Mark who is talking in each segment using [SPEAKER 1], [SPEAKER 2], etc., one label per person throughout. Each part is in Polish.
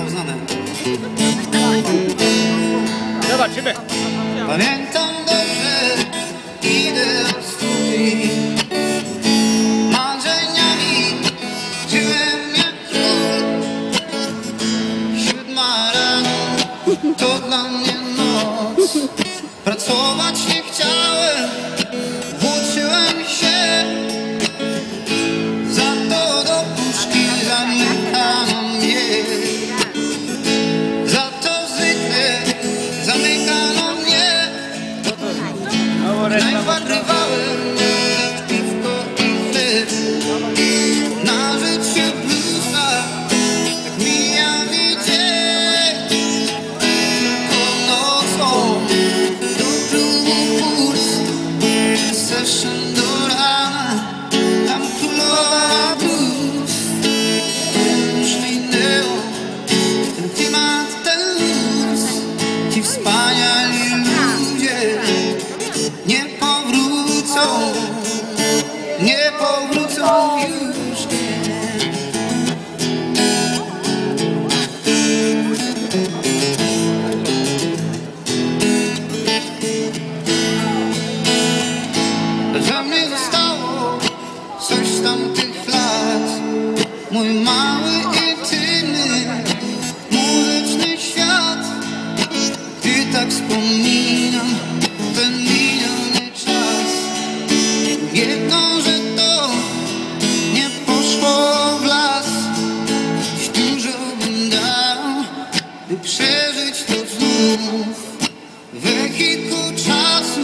[SPEAKER 1] mało znane.
[SPEAKER 2] Zobaczymy.
[SPEAKER 1] Pamiętam dobrze ideał swój. Marzeniami żyłem jak król. 7 rano to dla mnie noc. Pracować nie chciałem, włóczyłem się. Za to do puszki zamykano mnie. Za to zwykle zamykano mnie. Najpagrywałem na piwko i chleb. Na życie bluesa tak mija mi dzień. Tylko nocą do klubu puls. Session do rana, tam królowa blues. Już minęło ten klimat, ten luz. Ci wspaniali ludzie nie powrócą, nie powrócą już nie. Za mnie zostało coś z tamtych lat. Mój mały, intymny, muzyczny świat. Gdy tak wspominam ten miniony czas, jedno, że to nie poszło w las. Dziś dużo bym dał, by przeżyć to znów. Wehikuł czasu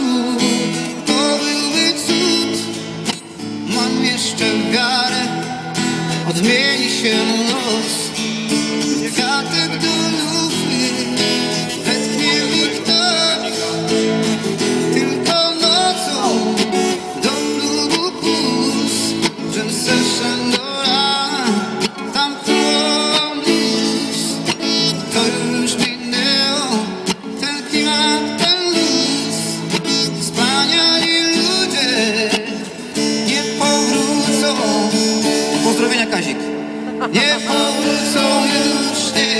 [SPEAKER 1] to byłby cud. Mam jeszcze wiarę, odmieni się los. Kwiatek do lufy wetchnie mi ktoś. Tylko nocą do klubu puls. Jam session do rana, tam królowa blues. To już minęło, ten klimat, ten luz. Wspaniali ludzie nie powrócą. Pozdrowienia, Kazik. Nie powrócą już nie.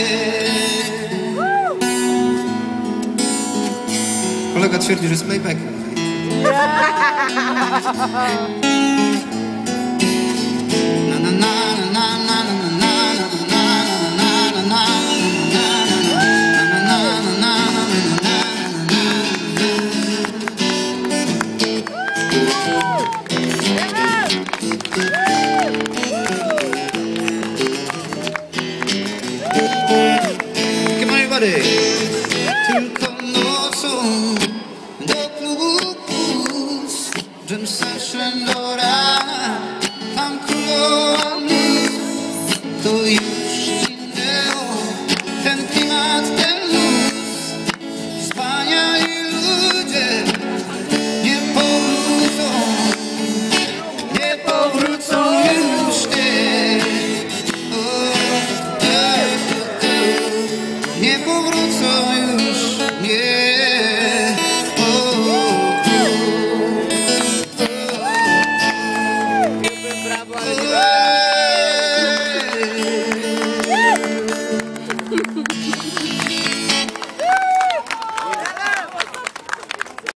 [SPEAKER 1] Kolega twierdzi, że z playbacku. Na na na na na na na na na na Come on, everybody. Tylko nocą do klubu puls. Jam session do rana, tam królowa blues. To już